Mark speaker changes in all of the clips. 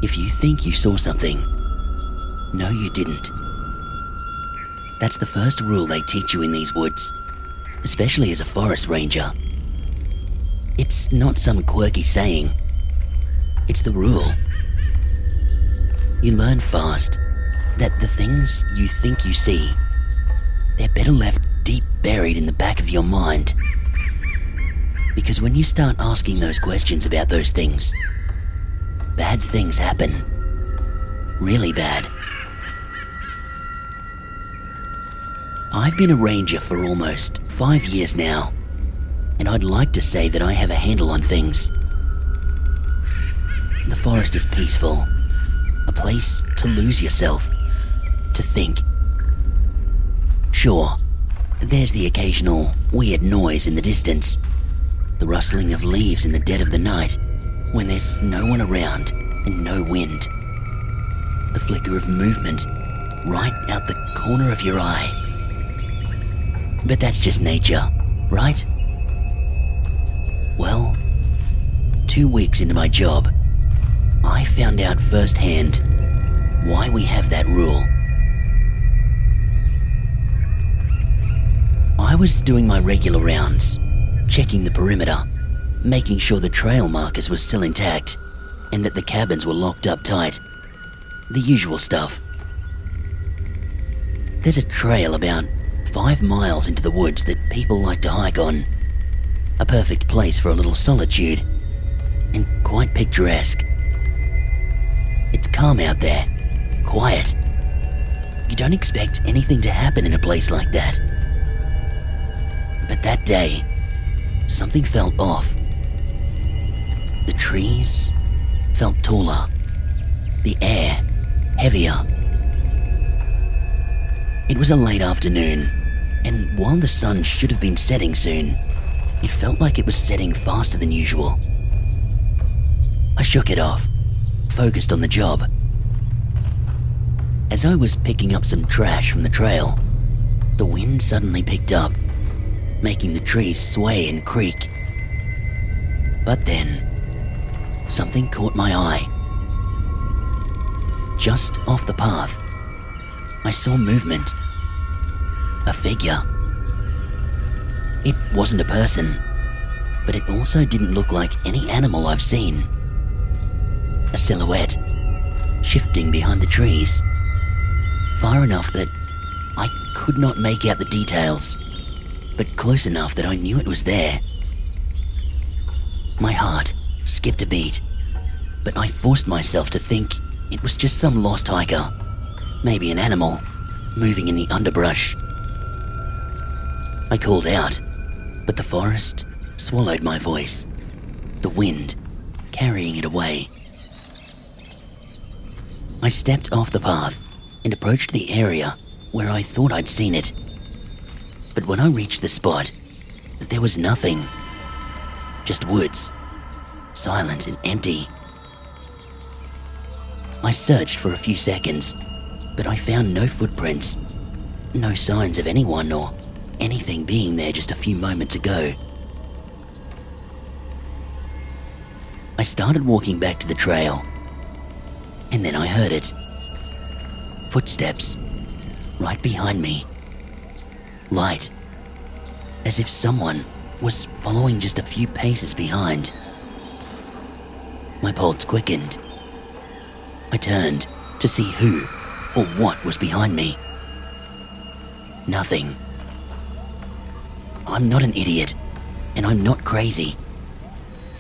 Speaker 1: If you think you saw something, no, you didn't. That's the first rule they teach you in these woods, especially as a forest ranger. It's not some quirky saying. It's the rule. You learn fast that the things you think you see, they're better left deep buried in the back of your mind. Because when you start asking those questions about those things, bad things happen. Really bad. I've been a ranger for almost 5 years now, and I'd like to say that I have a handle on things. The forest is peaceful, a place to lose yourself, to think. Sure, there's the occasional weird noise in the distance, the rustling of leaves in the dead of the night when there's no one around and no wind. The flicker of movement right out the corner of your eye. But that's just nature, right? Well, 2 weeks into my job, I found out firsthand why we have that rule. I was doing my regular rounds, checking the perimeter, making sure the trail markers were still intact and that the cabins were locked up tight. The usual stuff. There's a trail about 5 miles into the woods that people like to hike on. A perfect place for a little solitude, and quite picturesque. It's calm out there, quiet. You don't expect anything to happen in a place like that. But that day, something felt off. The trees felt taller, the air heavier. It was a late afternoon, and while the sun should have been setting soon, it felt like it was setting faster than usual. I shook it off, focused on the job. As I was picking up some trash from the trail, the wind suddenly picked up, making the trees sway and creak. But then, something caught my eye. Just off the path, I saw movement. A figure. It wasn't a person, but it also didn't look like any animal I've seen. A silhouette, shifting behind the trees, far enough that I could not make out the details, but close enough that I knew it was there. My heart skipped a beat, but I forced myself to think it was just some lost hiker, maybe an animal, moving in the underbrush. I called out, but the forest swallowed my voice, the wind carrying it away. I stepped off the path and approached the area where I thought I'd seen it. But when I reached the spot, there was nothing. Just woods, silent and empty. I searched for a few seconds, but I found no footprints, no signs of anyone or anything being there just a few moments ago. I started walking back to the trail, and then I heard it. Footsteps, right behind me. Light, as if someone was following just a few paces behind. My pulse quickened. I turned to see who or what was behind me. Nothing. I'm not an idiot, and I'm not crazy.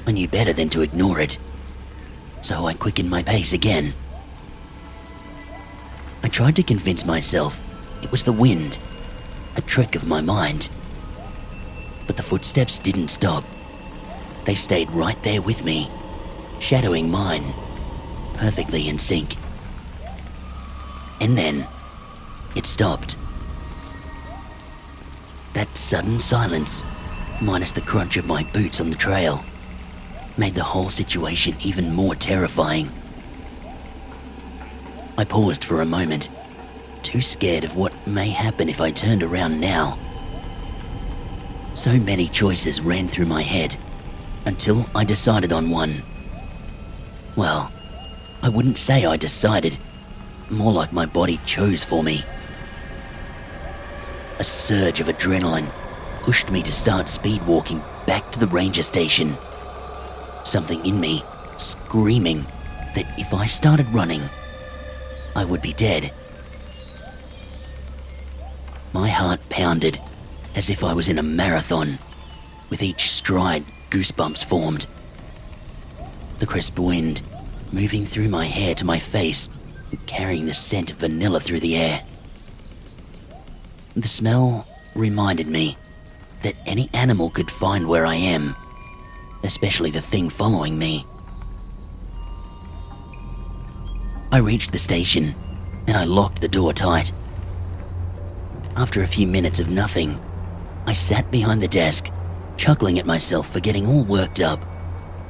Speaker 1: I knew better than to ignore it, so I quickened my pace again. I tried to convince myself it was the wind, a trick of my mind. But the footsteps didn't stop. They stayed right there with me, shadowing mine, perfectly in sync. And then, it stopped. That sudden silence, minus the crunch of my boots on the trail, made the whole situation even more terrifying. I paused for a moment, too scared of what may happen if I turned around now. So many choices ran through my head, until I decided on one. Well, I wouldn't say I decided, more like my body chose for me. A surge of adrenaline pushed me to start speed walking back to the ranger station. Something in me screaming that if I started running, I would be dead. My heart pounded as if I was in a marathon. With each stride, goosebumps formed. The crisp wind moving through my hair to my face and carrying the scent of vanilla through the air. The smell reminded me that any animal could find where I am, especially the thing following me. I reached the station and I locked the door tight. After a few minutes of nothing, I sat behind the desk, chuckling at myself for getting all worked up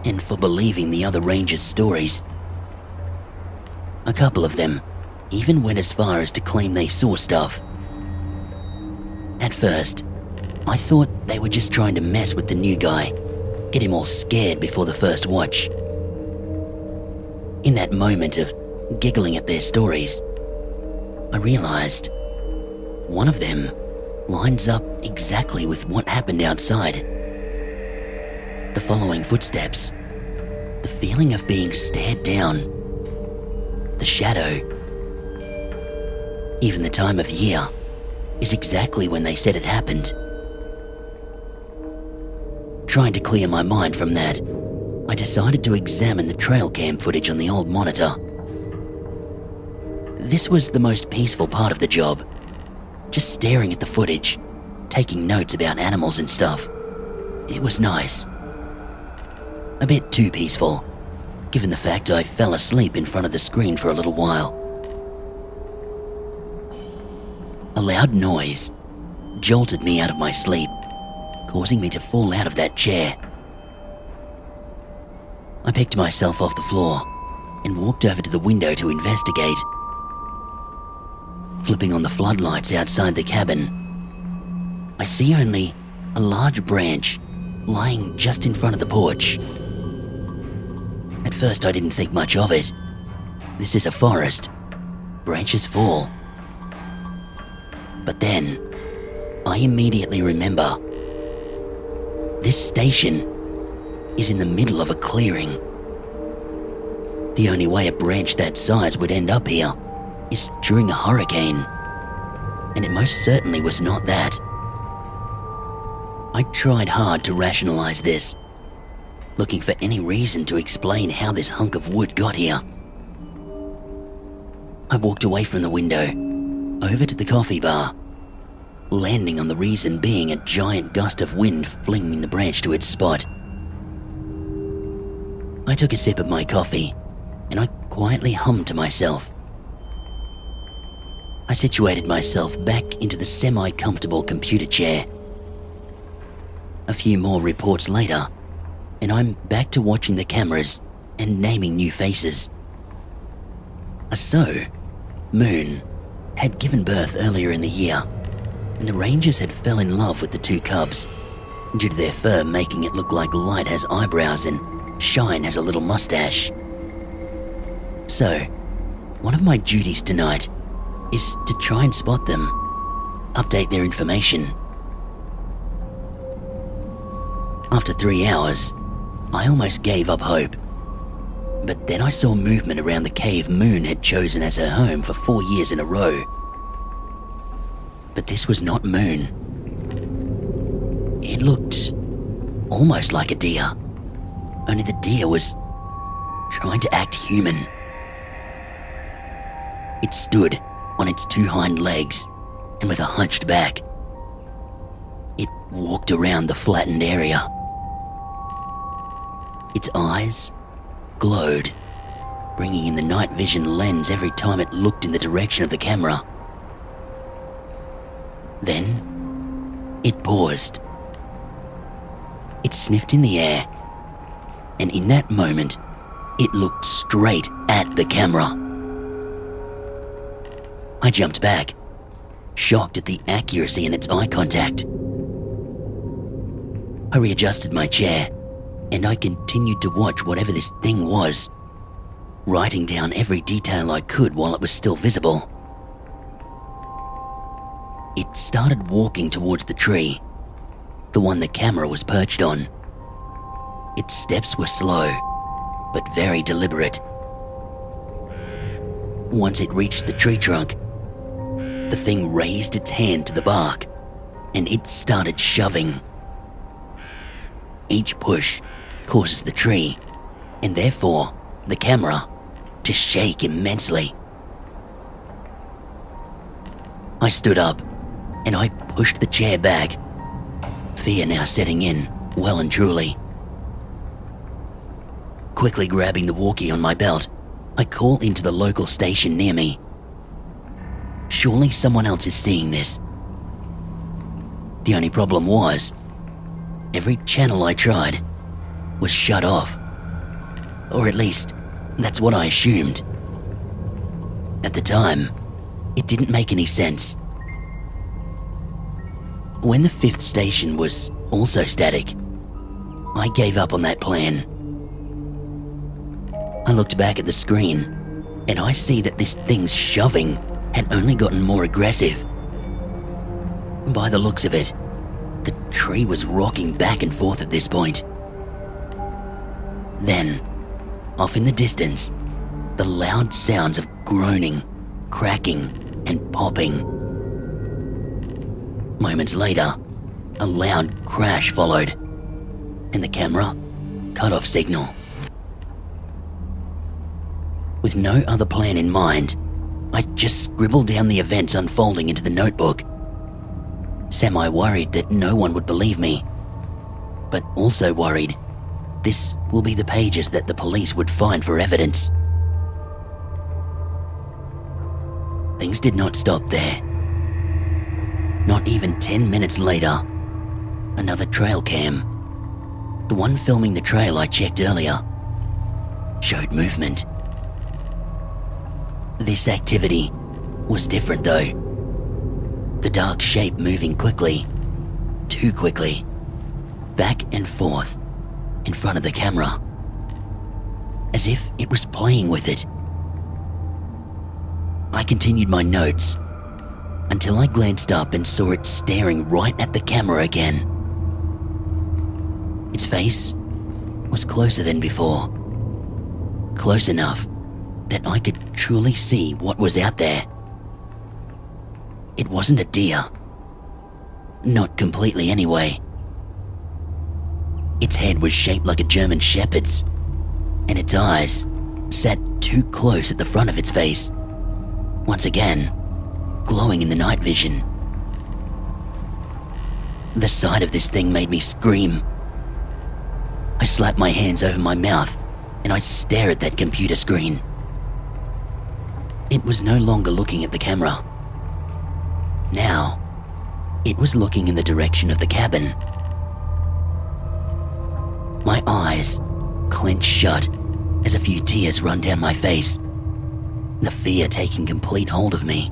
Speaker 1: and for believing the other rangers' stories. A couple of them even went as far as to claim they saw stuff. At first, I thought they were just trying to mess with the new guy, get him all scared before the first watch. In that moment of giggling at their stories, I realized one of them lines up exactly with what happened outside. The following footsteps, the feeling of being stared down, the shadow, even the time of year is exactly when they said it happened. Trying to clear my mind from that, I decided to examine the trail cam footage on the old monitor. This was the most peaceful part of the job, just staring at the footage, taking notes about animals and stuff. It was nice. A bit too peaceful, given the fact I fell asleep in front of the screen for a little while. A loud noise jolted me out of my sleep, causing me to fall out of that chair. I picked myself off the floor and walked over to the window to investigate. Flipping on the floodlights outside the cabin, I see only a large branch lying just in front of the porch. At first I didn't think much of it. This is a forest. Branches fall. But then, I immediately remember this station is in the middle of a clearing. The only way a branch that size would end up here is during a hurricane, and it most certainly was not that. I tried hard to rationalize this, looking for any reason to explain how this hunk of wood got here. I walked away from the window, over to the coffee bar, landing on the reason being a giant gust of wind flinging the branch to its spot. I took a sip of my coffee, and I quietly hummed to myself. I situated myself back into the semi-comfortable computer chair. A few more reports later, and I'm back to watching the cameras and naming new faces. So, Moon had given birth earlier in the year, and the Rangers had fell in love with the two cubs, due to their fur making it look like Light has eyebrows and Shine has a little mustache. So, one of my duties tonight is to try and spot them, update their information. After 3 hours, I almost gave up hope. But then I saw movement around the cave Moon had chosen as her home for 4 years in a row. But this was not Moon. It looked almost like a deer, only the deer was trying to act human. It stood on its two hind legs and with a hunched back. It walked around the flattened area. Its eyes glowed, bringing in the night vision lens every time it looked in the direction of the camera. Then, it paused. It sniffed in the air, and in that moment, it looked straight at the camera. I jumped back, shocked at the accuracy in its eye contact. I readjusted my chair, and I continued to watch whatever this thing was. writing down every detail I could while it was still visible. It started walking towards the tree, the one the camera was perched on. Its steps were slow, but very deliberate. Once it reached the tree trunk, the thing raised its hand to the bark, and it started shoving. Each push causes the tree, and therefore the camera, to shake immensely. I stood up, and I pushed the chair back, fear now setting in well and truly. Quickly grabbing the walkie on my belt, I call into the local station near me. Surely someone else is seeing this. The only problem was, every channel I tried was shut off. Or at least, that's what I assumed. At the time, it didn't make any sense. When the fifth station was also static, I gave up on that plan. I looked back at the screen, and I see that this thing's shoving had only gotten more aggressive. By the looks of it, the tree was rocking back and forth at this point. Then, off in the distance, the loud sounds of groaning, cracking, and popping. Moments later, a loud crash followed, and the camera cut off signal. With no other plan in mind, I just scribbled down the events unfolding into the notebook. Semi-worried that no one would believe me, but also worried this will be the pages that the police would find for evidence. Things did not stop there. Not even 10 minutes later, another trail cam, the one filming the trail I checked earlier, showed movement. This activity was different though. The dark shape moving quickly, too quickly, back and forth in front of the camera, as if it was playing with it. I continued my notes until I glanced up and saw it staring right at the camera again. Its face was closer than before, close enough that I could truly see what was out there. It wasn't a deer. Not completely anyway. Its head was shaped like a German shepherd's, and its eyes sat too close at the front of its face, once again glowing in the night vision. The sight of this thing made me scream. I slapped my hands over my mouth and I stared at that computer screen. It was no longer looking at the camera. Now, it was looking in the direction of the cabin. My eyes clenched shut as a few tears run down my face, the fear taking complete hold of me.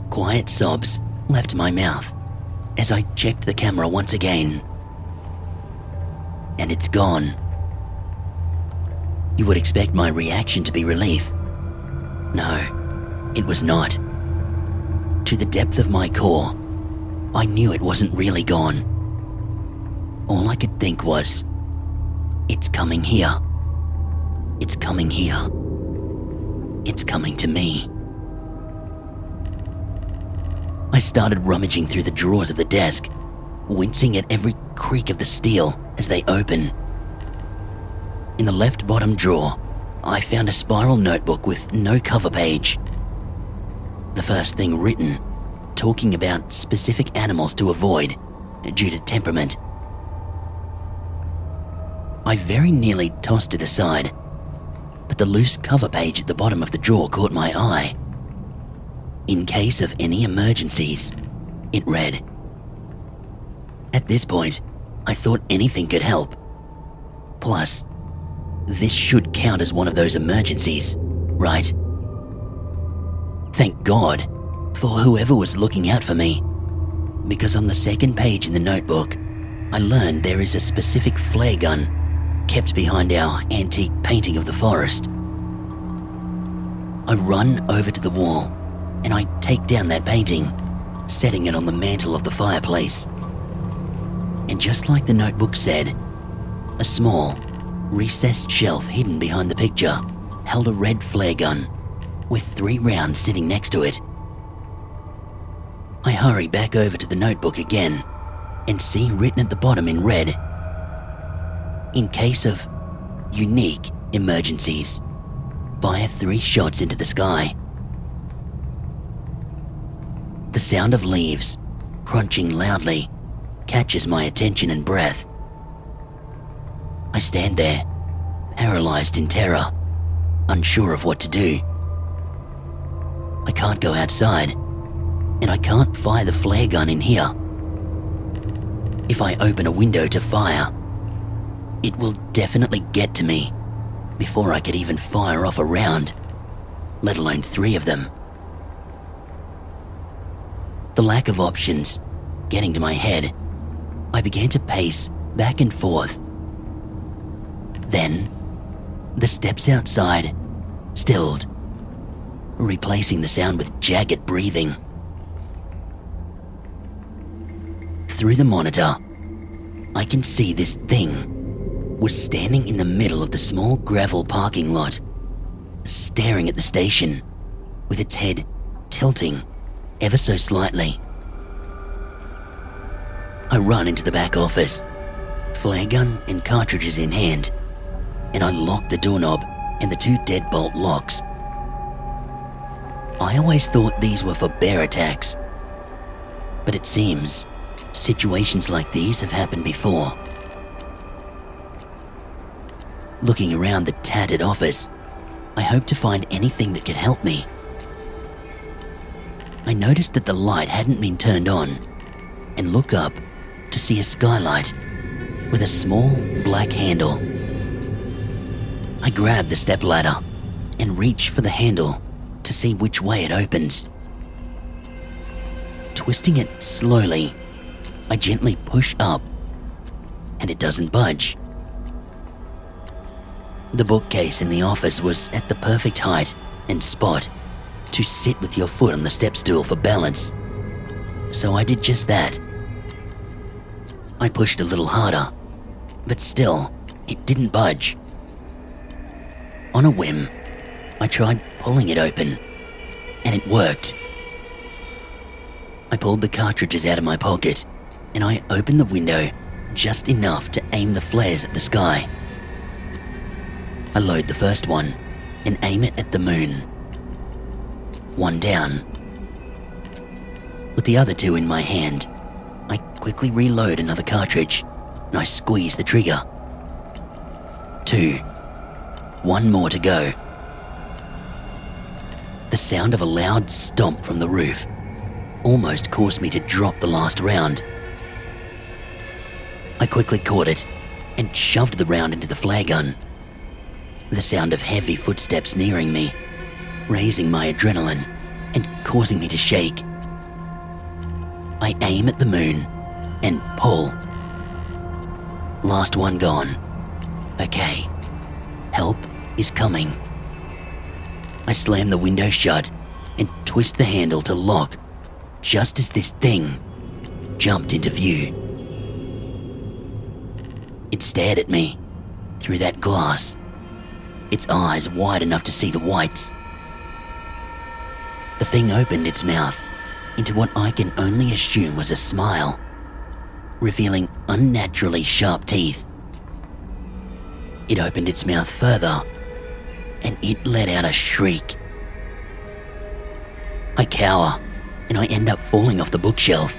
Speaker 1: Quiet sobs left my mouth as I checked the camera once again. And it's gone. You would expect my reaction to be relief. No, it was not. To the depth of my core, I knew it wasn't really gone. All I could think was, it's coming here. It's coming here. It's coming to me. I started rummaging through the drawers of the desk, wincing at every creak of the steel as they open. In the left bottom drawer, I found a spiral notebook with no cover page. The first thing written, talking about specific animals to avoid due to temperament. I very nearly tossed it aside, but the loose cover page at the bottom of the drawer caught my eye. In case of any emergencies, it read. At this point, I thought anything could help. Plus, this should count as one of those emergencies, right? Thank God for whoever was looking out for me, because on the second page in the notebook, I learned there is a specific flare gun kept behind our antique painting of the forest. I run over to the wall and I take down that painting, setting it on the mantle of the fireplace. And just like the notebook said, a small, recessed shelf hidden behind the picture held a red flare gun with 3 rounds sitting next to it. I hurry back over to the notebook again and see written at the bottom in red, "In case of unique emergencies, fire 3 shots into the sky." The sound of leaves crunching loudly catches my attention and breath. I stand there, paralyzed in terror, unsure of what to do. I can't go outside, and I can't fire the flare gun in here. If I open a window to fire, it will definitely get to me before I could even fire off a round, let alone 3 of them. The lack of options getting to my head, I began to pace back and forth. Then, the steps outside stilled, replacing the sound with jagged breathing. Through the monitor, I can see this thing was standing in the middle of the small gravel parking lot, staring at the station with its head tilting ever so slightly. I run into the back office, flare gun and cartridges in hand, and I lock the doorknob and the 2 deadbolt locks. I always thought these were for bear attacks, but it seems situations like these have happened before. Looking around the tattered office, I hope to find anything that could help me. I noticed that the light hadn't been turned on and look up to see a skylight with a small black handle. I grab the stepladder and reach for the handle to see which way it opens. Twisting it slowly, I gently push up, and it doesn't budge. The bookcase in the office was at the perfect height and spot to sit with your foot on the step stool for balance, so I did just that. I pushed a little harder, but still, it didn't budge. On a whim, I tried pulling it open, and it worked. I pulled the cartridges out of my pocket, and I opened the window just enough to aim the flares at the sky. I load the first one and aim it at the moon. 1 down. With the other 2 in my hand, I quickly reload another cartridge and I squeeze the trigger. 2. 1 more to go. The sound of a loud stomp from the roof almost caused me to drop the last round. I quickly caught it and shoved the round into the flare gun. The sound of heavy footsteps nearing me, raising my adrenaline and causing me to shake. I aim at the moon and pull. Last one gone. Okay, help is coming. I slam the window shut and twist the handle to lock just as this thing jumped into view. It stared at me through that glass, its eyes wide enough to see the whites. The thing opened its mouth into what I can only assume was a smile, revealing unnaturally sharp teeth. It opened its mouth further, and it let out a shriek. I cower, and I end up falling off the bookshelf,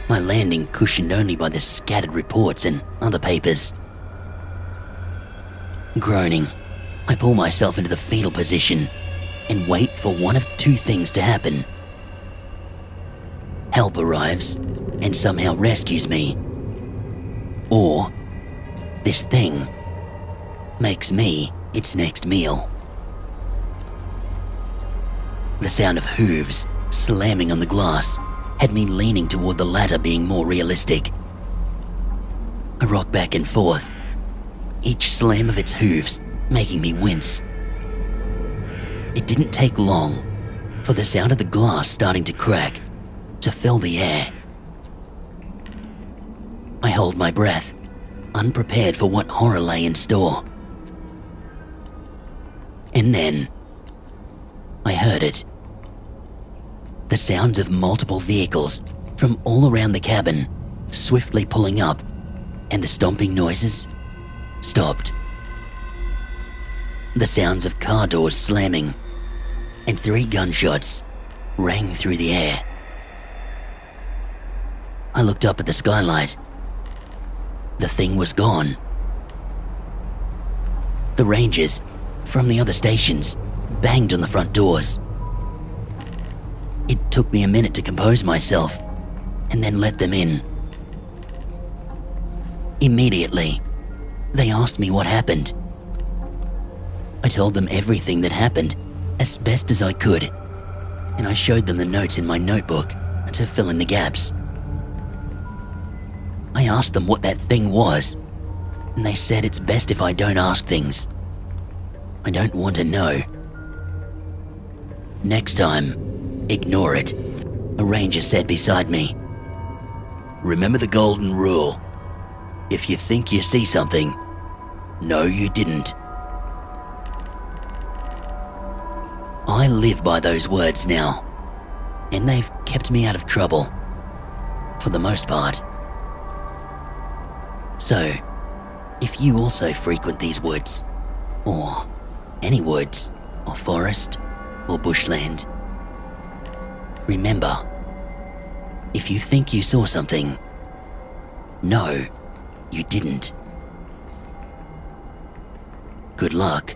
Speaker 1: my landing cushioned only by the scattered reports and other papers. Groaning, I pull myself into the fetal position and wait for one of 2 things to happen. Help arrives and somehow rescues me, or this thing makes me its next meal. The sound of hooves slamming on the glass had me leaning toward the latter being more realistic. I rock back and forth, each slam of its hooves making me wince. It didn't take long for the sound of the glass starting to crack to fill the air. I held my breath, unprepared for what horror lay in store. And then, I heard it. The sounds of multiple vehicles from all around the cabin swiftly pulling up, and the stomping noises stopped. The sounds of car doors slamming and 3 gunshots rang through the air. I looked up at the skylight. The thing was gone. The rangers from the other stations banged on the front doors. It took me a minute to compose myself and then let them in. Immediately, they asked me what happened. I told them everything that happened as best as I could, and I showed them the notes in my notebook to fill in the gaps. I asked them what that thing was, and they said it's best if I don't ask things. I don't want to know. Next time, ignore it, a ranger said beside me. Remember the golden rule. If you think you see something, no you didn't. I live by those words now, and they've kept me out of trouble, for the most part. So, if you also frequent these woods, or any woods, or forest, or bushland, remember, if you think you saw something, no, you didn't. Good luck.